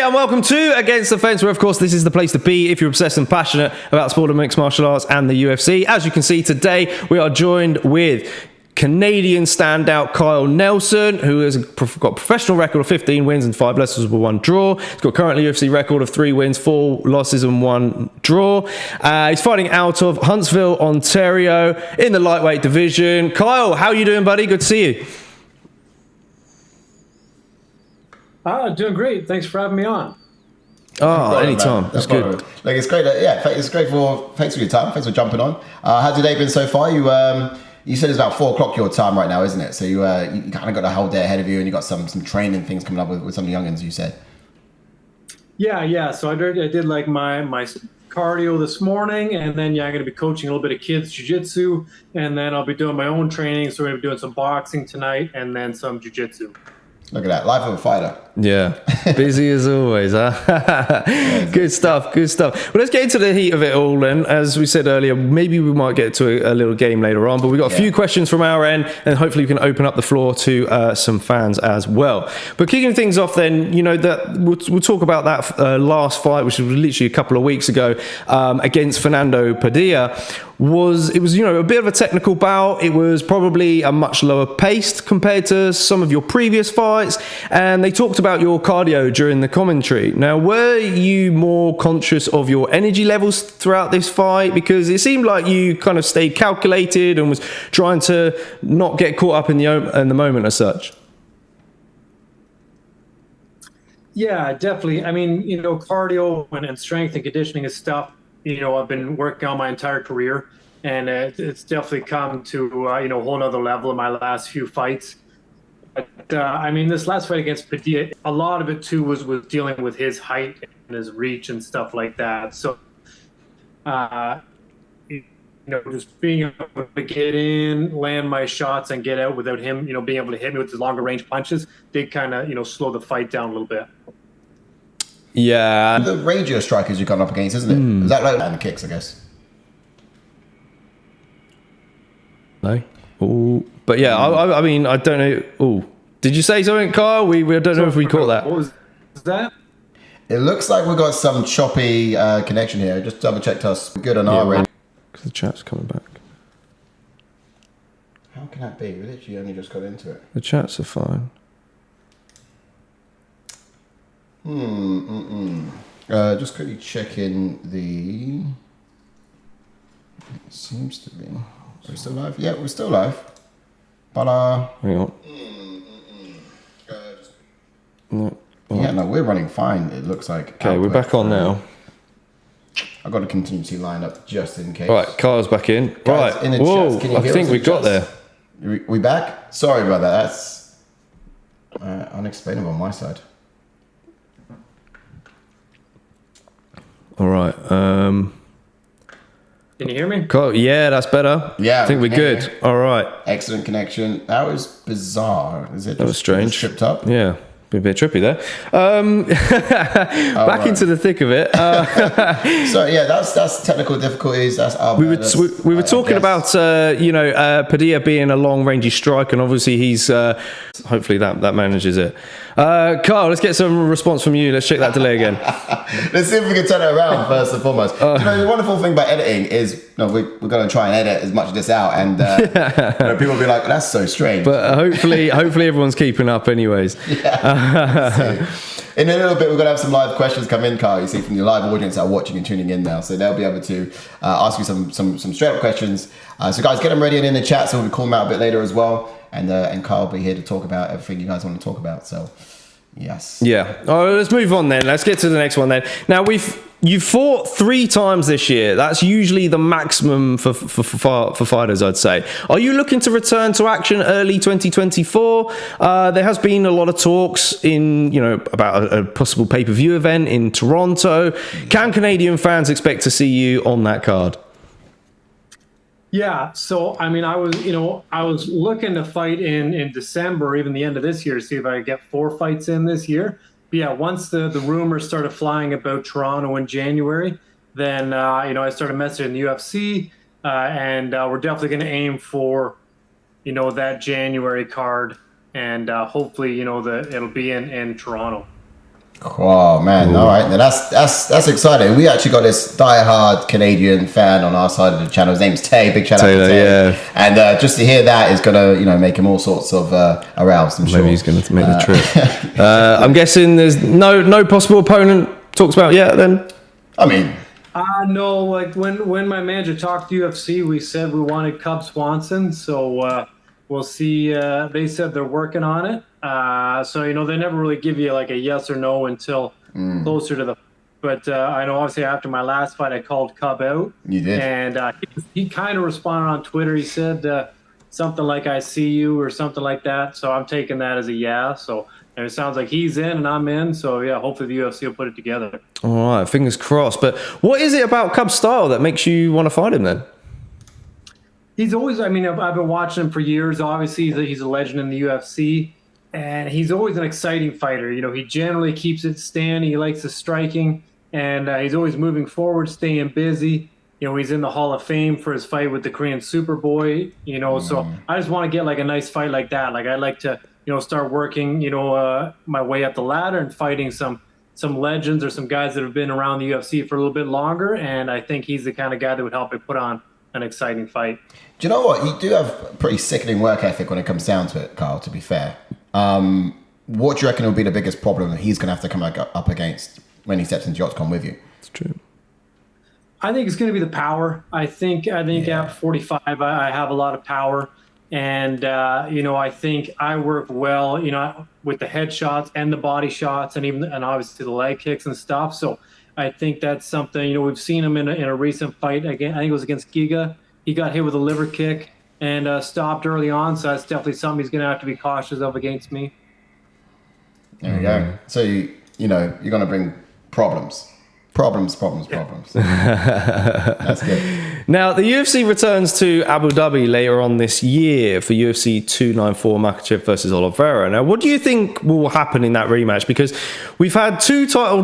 and welcome to Against the Fence, where of course this is the place to be if you're obsessed and passionate about sport of mixed martial arts and the UFC. As you can see today, we are joined with Canadian standout Kyle Nelson, who has got a professional record of 15 wins and 5 losses with 1 draw. He's got currently UFC record of 3 wins, 4 losses and 1 draw. He's fighting out of Huntsville, Ontario in the lightweight division. Kyle, how are you doing, buddy? Good to see you. Doing great. Thanks for having me on. Oh, anytime. That's good. Like, it's great. It's great thanks for your time. Thanks for jumping on. How's your day been so far? You said it's about 4 o'clock your time right now, isn't it? So you kind of got a whole day ahead of you, and you got some training things coming up with some of the youngins, you said. Yeah. So I did like my cardio this morning, and then I'm going to be coaching a little bit of kids jiu-jitsu, and then I'll be doing my own training. So we're going to be doing some boxing tonight, and then some jiu-jitsu. Look at that, life of a fighter. Yeah, busy as always, huh? Good stuff. Well, let's get into the heat of it all then. As we said earlier, maybe we might get to a little game later on, but we've got a few questions from our end, and hopefully we can open up the floor to some fans as well. But kicking things off then, that we'll talk about that last fight, which was literally a couple of weeks ago, against Fernando Padilla. It was a bit of a technical bout. It was probably a much lower paced compared to some of your previous fights, and they talked about your cardio during the commentary. Now, were you more conscious of your energy levels throughout this fight? Because it seemed like you kind of stayed calculated and was trying to not get caught up in the moment as such. Yeah, definitely. I mean, cardio and strength and conditioning is stuff I've been working on my entire career, and it's definitely come to a whole nother level in my last few fights. But this last fight against Padilla, a lot of it too was dealing with his height and his reach and stuff like that. So, just being able to get in, land my shots, and get out without him, being able to hit me with his longer range punches, did kind of, slow the fight down a little bit. Yeah. The range of strikers you've gone up against, isn't it? Is that like and the kicks, I guess? No. Ooh. But yeah, I mean, I don't know. Oh, did you say something, Kyle? We don't know if we caught that. What was that? It looks like we've got some choppy connection here. Just double checked us. Good on our range. Because the chat's coming back. How can that be? We literally only just got into it. The chats are fine. Just quickly checking the. It seems to be. Are we still live? Yeah, we're still live. But hang on. Yeah, no, we're running fine. It looks like. Okay, we're back on now. I've got a contingency lined up just in case. All right, Kyle's back in. Guys, right. in the Whoa, chats, can you I hear think us we in got chats? there. We back? Sorry about that. That's unexplainable on my side. All right. Can you hear me? Kyle, yeah, that's better. Yeah, I think we're good. All right. Excellent connection. That was bizarre. Is it? That was strange. Tripped up. Yeah. A bit trippy there. Back into the thick of it. So yeah, that's technical difficulties. That's our we were talking about Padilla being a long rangey striker, and obviously he's hopefully that manages it. Carl, let's get some response from you. Let's check that delay again. Let's see if we can turn it around first and foremost. The wonderful thing about editing is we're going to try and edit as much of this out, and people will be like, "That's so strange." But hopefully everyone's keeping up, anyways. Yeah. In a little bit, we're going to have some live questions come in, Carl. You see, from your live audience that are watching and tuning in now, so they'll be able to ask you some straight up questions. So guys, get them ready and in the chat, so we'll call them out a bit later as well. And Carl will be here to talk about everything you guys want to talk about. So, yes. Yeah. All right, let's move on then. Let's get to the next one then. Now, you've fought 3 times this year. That's usually the maximum for fighters, I'd say. Are you looking to return to action early 2024? There has been a lot of talks about a possible pay-per-view event in Toronto. Can Canadian fans expect to see you on that card? Yeah, so I was looking to fight in December, or even the end of this year, to see if I could get 4 fights in this year. But yeah, once the rumors started flying about Toronto in January, then I started messaging the UFC, and we're definitely going to aim for that January card, and hopefully it'll be in Toronto. Oh man! All right, now that's exciting. We actually got this diehard Canadian fan on our side of the channel. His name's Tay. Big shout out to Tay. Yeah. And just to hear that is gonna, make him all sorts of aroused. I'm sure. Maybe he's going to make the trip. I'm guessing there's no possible opponent talks about yet. Then. I mean. No, like when my manager talked to UFC, we said we wanted Cub Swanson, so we'll see. They said they're working on it. So they never really give you like a yes or no until closer to the. But I know obviously after my last fight, I called Cub out. You did, and he kind of responded on Twitter. He said something like "I see you" or something like that. So I'm taking that as a yeah. So. And it sounds like he's in and I'm in. So, yeah, hopefully the UFC will put it together. All right, fingers crossed. But what is it about Cub's style that makes you want to fight him then? He's always, I've been watching him for years. Obviously, he's a legend in the UFC. And he's always an exciting fighter. He generally keeps it standing. He likes the striking. And he's always moving forward, staying busy. He's in the Hall of Fame for his fight with the Korean Superboy. So I just want to get like a nice fight like that. Like I'd like to... start working, my way up the ladder and fighting some legends or some guys that have been around the UFC for a little bit longer. And I think he's the kind of guy that would help me put on an exciting fight. Do you know what? You do have a pretty sickening work ethic when it comes down to it, Kyle, to be fair. What do you reckon will be the biggest problem that he's going to have to come up against when he steps into the octagon with you? It's true. I think it's going to be the power. I think at 45, I have a lot of power. And, I think I work well, with the headshots and the body shots and obviously the leg kicks and stuff. So I think that's something, we've seen him in a recent fight. Again, I think it was against Giga. He got hit with a liver kick and stopped early on. So that's definitely something he's going to have to be cautious of against me. There you go. So, you're going to bring problems. Problems. That's good. Now, the UFC returns to Abu Dhabi later on this year for UFC 294 Makhachev versus Oliveira. Now, what do you think will happen in that rematch? Because we've had two title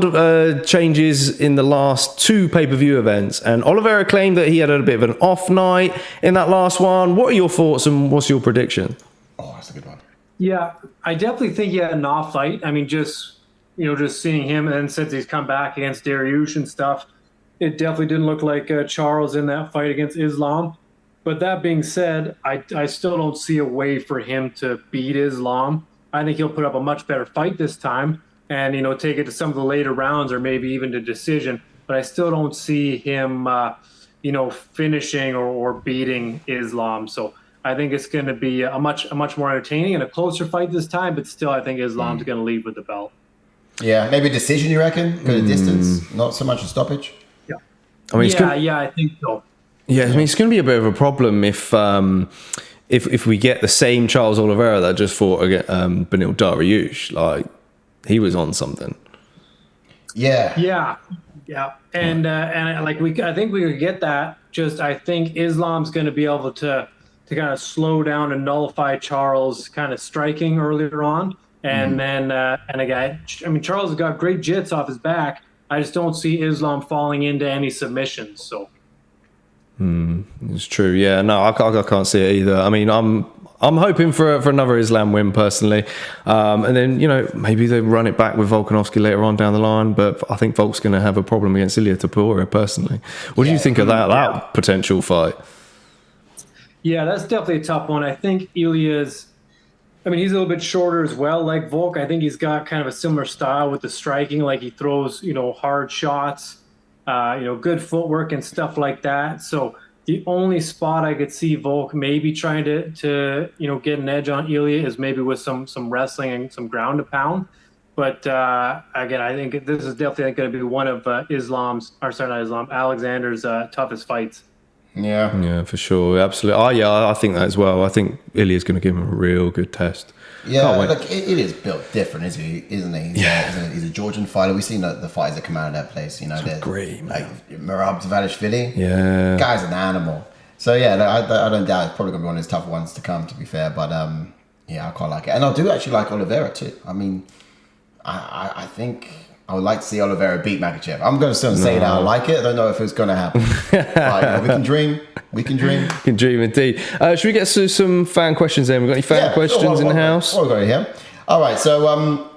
changes in the last two pay-per-view events, and Oliveira claimed that he had a bit of an off night in that last one. What are your thoughts and what's your prediction? Oh, that's a good one. Yeah, I definitely think he had an off fight. Just seeing him, and since he's come back against Dariush and stuff, it definitely didn't look like Charles in that fight against Islam. But that being said, I still don't see a way for him to beat Islam. I think he'll put up a much better fight this time and, take it to some of the later rounds or maybe even to decision. But I still don't see him, finishing or beating Islam. So I think it's going to be a much more entertaining and a closer fight this time. But still, I think Islam's going to lead with the belt. Yeah, maybe a decision, you reckon? Because of distance, not so much a stoppage? Yeah. I think so. Yeah, it's going to be a bit of a problem if we get the same Charles Oliveira that just fought against Beneil Dariush. Like, he was on something. Yeah. And I think we could get that. Just I think Islam's going to be able to kind of slow down and nullify Charles' kind of striking earlier on. And then, Charles has got great jits off his back. I just don't see Islam falling into any submissions. So, it's true. Yeah, no, I can't see it either. I'm hoping for another Islam win personally, and then maybe they run it back with Volkanovski later on down the line. But I think Volk's going to have a problem against Ilia Topuria personally. What do you think of that potential fight? Yeah, that's definitely a tough one. I think Ilia's. He's a little bit shorter as well, like Volk. I think he's got kind of a similar style with the striking, like he throws, hard shots, good footwork and stuff like that. So the only spot I could see Volk maybe trying to get an edge on Ilia is maybe with some wrestling and some ground to pound. But again, I think this is definitely going to be one of Alexander's toughest fights. Yeah, for sure, absolutely. I think that as well. I think Ilya's going to give him a real good test. Yeah, look, Ilya's built different, isn't he? He's a Georgian fighter. We've seen the fighters that come out of that place. They're great, man. Like Merab Zavadishvili. Yeah, guy's an animal. So yeah, I don't doubt it's probably going to be one of his tougher ones to come. To be fair, but I quite like it, and I do actually like Oliveira too. I think I would like to see Oliveira beat Makhachev. I'm going to still say that I like it. I don't know if it's going to happen. We can dream. We can dream indeed. Should we get to some fan questions then? We've got any fan questions in the house? What have we got here? All right. So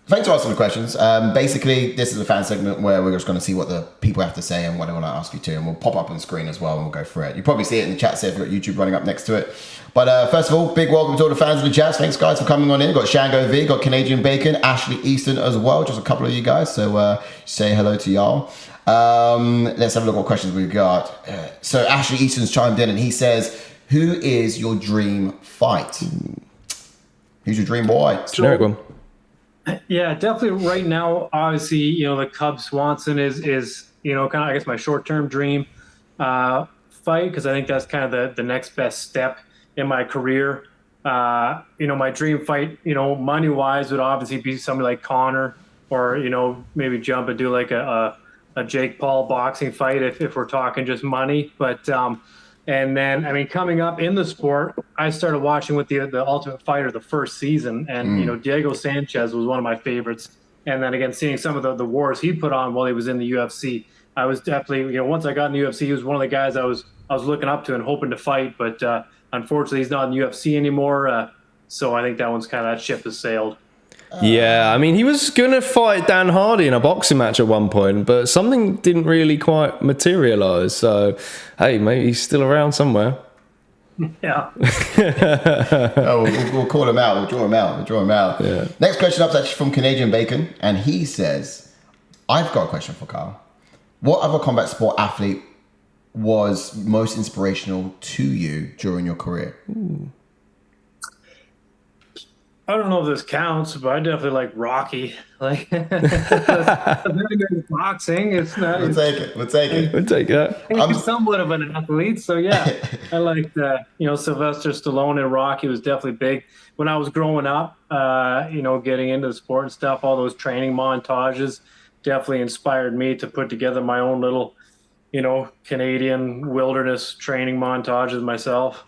thanks for asking the questions. Basically, this is a fan segment where we're just going to see what the people have to say and what they want to ask you to, and we'll pop up on the screen as well, and we'll go through it. You probably see it in the chat, so if you've got YouTube running up next to it. But first of all, big welcome to all the fans of the chats. Thanks, guys, for coming on in. Got Shango V, got Canadian Bacon, Ashley Easton as well, just a couple of you guys. So say hello to y'all. Let's have a look at what questions we've got. So Ashley Easton's chimed in, and he says, "Who is your dream fight? Who's your dream boy?" Generic one. Yeah, definitely. Right now, obviously, the Cub Swanson is kind of, I guess, my short-term dream fight, because I think that's kind of the next best step in my career. My dream fight, money-wise, would obviously be somebody like Connor, or maybe jump and do like a Jake Paul boxing fight if we're talking just money. But and then, I mean, coming up in the sport, I started watching with the Ultimate Fighter the first season, and Diego Sanchez was one of my favorites. And then again, seeing some of the wars he put on while he was in the UFC, I was definitely, once I got in the UFC, he was one of the guys I was looking up to and hoping to fight. But unfortunately, he's not in the UFC anymore. So I think that ship has sailed. Yeah, I mean, he was going to fight Dan Hardy in a boxing match at one point, but something didn't really quite materialize. So, hey, maybe he's still around somewhere. Yeah. We'll call him out. We'll draw him out. Yeah. Next question up is actually from Canadian Bacon, and he says, "I've got a question for Kyle. What other combat sport athlete was most inspirational to you during your career?" Ooh. I don't know if this counts, but I definitely like Rocky. Like, that's very good at boxing. It's not. We'll take it. We'll take that. I'm somewhat of an athlete, so yeah, I liked Sylvester Stallone and Rocky was definitely big when I was growing up. Getting into the sport and stuff. All those training montages definitely inspired me to put together my own little, Canadian wilderness training montages myself.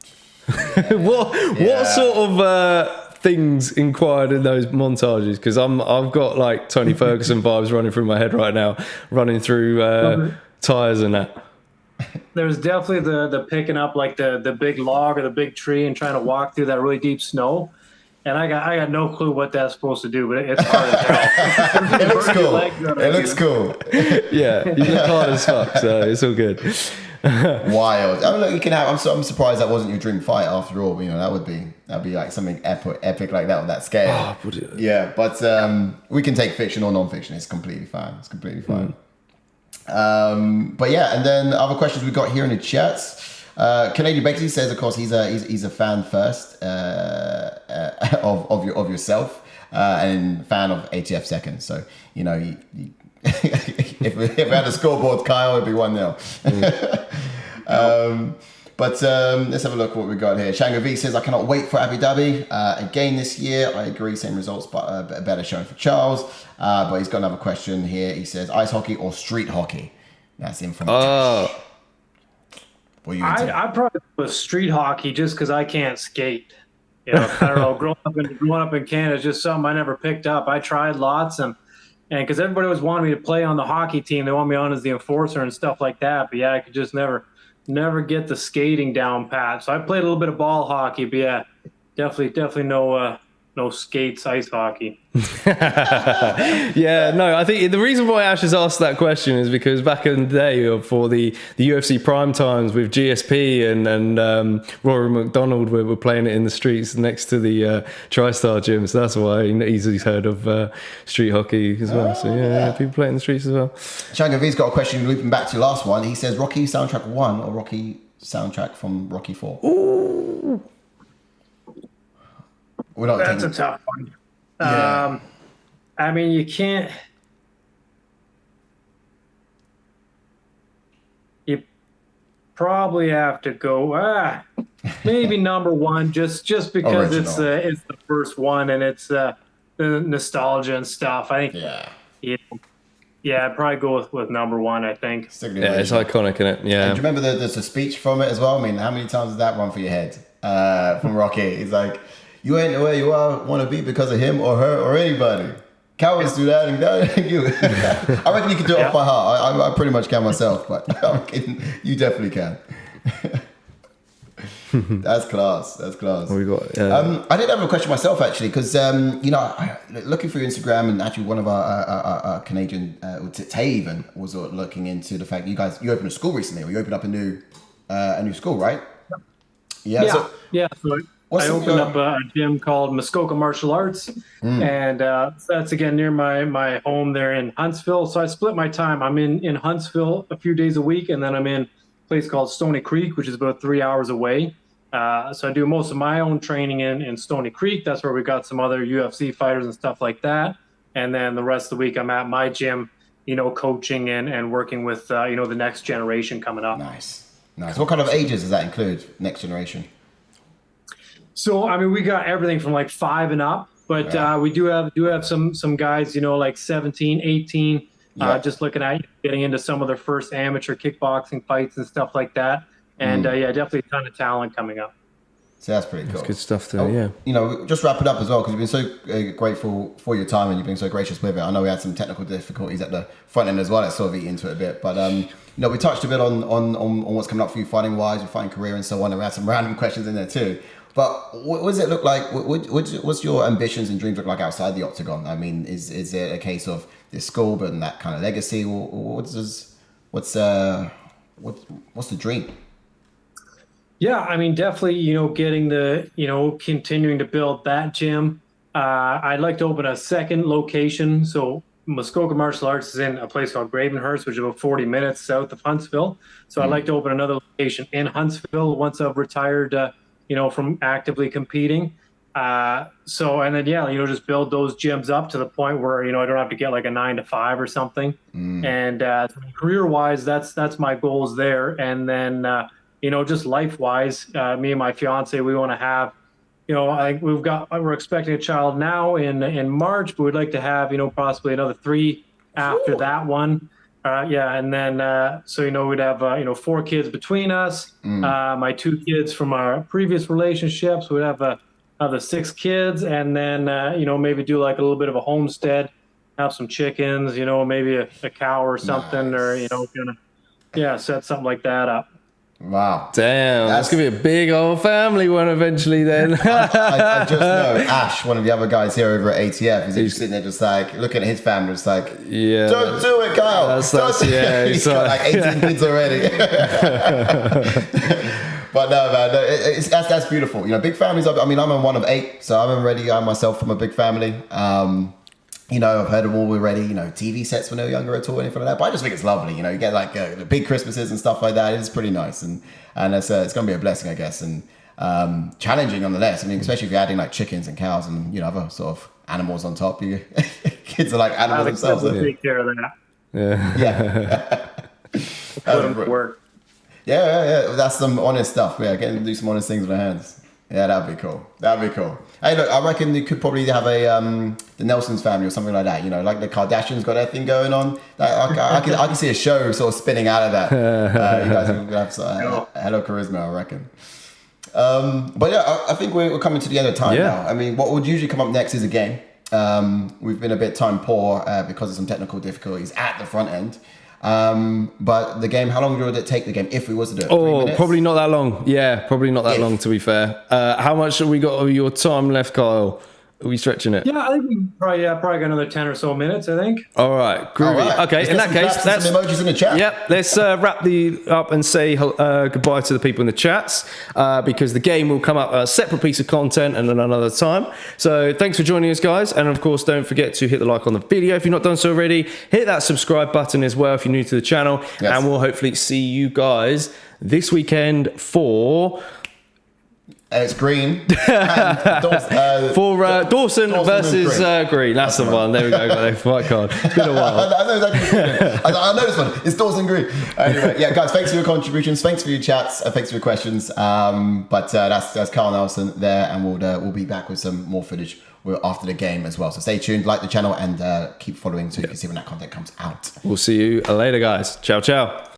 What sort of things inquired in those montages? Because I've got like Tony Ferguson vibes running through my head right now, running through tires and that. There's definitely the picking up like the big log or the big tree and trying to walk through that really deep snow. And I got no clue what that's supposed to do, but it's hard to tell. It looks cool. It looks cool. Yeah, you look hard as fuck, so it's all good. Wild. I mean, look, you can have. I'm surprised that wasn't your dream fight after all. That'd be like something epic like that on that scale. Yeah, but we can take fiction or non-fiction. It's completely fine. But yeah, and then other questions we got here in the chats. Canadian Bakery says, of course, he's a fan first of yourself and fan of ATF second. So if we had a scoreboard, Kyle, it'd be 1-0. But let's have a look at what we got here. Shango V says, "I cannot wait for Abu Dhabi again this year. I agree, same results, but a better showing for Charles." But he's got another question here. He says, "Ice hockey or street hockey?" That's in from Josh. I probably go with street hockey just because I can't skate. I don't know. Growing up in Canada is just something I never picked up. I tried lots, and because everybody was wanting me to play on the hockey team, they want me on as the enforcer and stuff like that. But yeah, I could just never get the skating down pat. So I played a little bit of ball hockey, but yeah, definitely no skates, ice hockey. Yeah, no, I think the reason why Ash has asked that question is because back in the day for the UFC prime times with GSP and Rory McDonald, we're playing it in the streets next to the TriStar gym, so that's why he's heard of street hockey as well. So yeah, people play it in the streets as well. Shango V's got a question looping back to your last one. He says, "Rocky soundtrack 1 or Rocky soundtrack from Rocky 4?" Ooh. That's a tough one. Yeah. I mean, you can't. You probably have to go. Maybe number 1, just because it's the first one and it's the nostalgia and stuff. I think. Yeah, I'd probably go with number 1. I think. Yeah, it's iconic, isn't it? Yeah. And do you remember there's a speech from it as well? I mean, how many times did that run through your head from Rocky? He's like, "You ain't where you want to be because of him or her or anybody. Cowards do that and you." I reckon you can do it off by heart. I pretty much can myself, but I'm kidding. You definitely can. That's class. That's class. We got. I did have a question myself actually, because looking through Instagram, and actually one of our Canadian, Taven, was looking into the fact that you opened a school recently, or you opened up a new school, right? Yeah. So I opened up a gym called Muskoka Martial Arts, and that's again near my home there in Huntsville. So I split my time. I'm in Huntsville a few days a week, and then I'm in a place called Stony Creek, which is about 3 hours away. So I do most of my own training in Stony Creek. That's where we got some other UFC fighters and stuff like that. And then the rest of the week I'm at my gym, coaching and working with the next generation coming up. Nice. What kind of ages does that include? Next generation? So, I mean, we got everything from like 5 and up, but we do have some guys, like 17, 18, just looking at getting into some of their first amateur kickboxing fights and stuff like that. And definitely a ton of talent coming up. So that's pretty cool. That's good stuff there, Just wrap it up as well, because you've been so grateful for your time and you've been so gracious with it. I know we had some technical difficulties at the front end as well. Let's sort of eat into it a bit. But, we touched a bit on what's coming up for you fighting-wise, your fighting career and so on. And we had some random questions in there too. But what does it look like? What's your ambitions and dreams look like outside the octagon? I mean, is it a case of this school building that kind of legacy, or what's the dream? Yeah, I mean, definitely, getting continuing to build that gym. I'd like to open a second location. So Muskoka Martial Arts is in a place called Gravenhurst, which is about 40 minutes south of Huntsville. So I'd like to open another location in Huntsville once I've retired, from actively competing. Just build those gyms up to the point where, I don't have to get like a 9 to 5 or something. And career-wise, that's my goals there. And then, just life-wise, me and my fiance, we want to have, we're expecting a child now in March, but we'd like to have, possibly another 3 after that one. And then, we'd have, 4 kids between us. My 2 kids from our previous relationships, we'd have another 6 kids, and then, maybe do like a little bit of a homestead, have some chickens, maybe a cow or something, nice. Or, set something like that up. Wow. Damn, that's going to be a big old family one eventually then. I just know Ash, one of the other guys here over at ATF, is just sitting there just like looking at his family, just like, don't do it, Kyle. He's got like 18 kids already. But no, man, that's beautiful. Big families, I'm a one of 8, so I'm already, I myself from a big family. I've heard of all already, TV sets when they were younger at all, anything like that. But I just think it's lovely. You get like the big Christmases and stuff like that. It's pretty nice. And it's going to be a blessing, I guess. And challenging nonetheless. I mean, especially if you're adding like chickens and cows and, other sort of animals on top. Kids are like animals themselves. Take care of that. Yeah. Put them to work. Yeah. That's some honest stuff. Yeah, getting to do some honest things with their hands. Yeah, that'd be cool. Hey, look, I reckon you could probably have the Nelsons family or something like that. Like the Kardashians got their thing going on. I can see a show sort of spinning out of that. You guys have hello charisma, I reckon. But yeah, I think we're coming to the end of time now. I mean, what would usually come up next is a game. We've been a bit time poor because of some technical difficulties at the front end. But the game, how long would it take the game if we was to do it? 3 minutes? Probably not that long. Yeah, probably not that long, to be fair. How much have we got of your time left, Kyle? Are we stretching it? Yeah, I think we probably got another 10 or so minutes, I think. All right, groovy. All right. Okay, in that case, let's some emojis in the chat. Yep, let's wrap up and say goodbye to the people in the chats because the game will come up a separate piece of content and then another time. So thanks for joining us, guys. And of course, don't forget to hit the like on the video if you've not done so already. Hit that subscribe button as well if you're new to the channel. Yes. And we'll hopefully see you guys this weekend for... It's green. For Dawson versus green. That's the one. There we go. Fight card. It's been a while. I know exactly. I know this one. It's Dawson Green. Anyway, yeah, guys, thanks for your contributions. Thanks for your chats. Thanks for your questions. But that's Carl Nelson there, and we'll be back with some more footage after the game as well. So stay tuned, like the channel, and keep following so you can see when that content comes out. We'll see you later, guys. Ciao, ciao.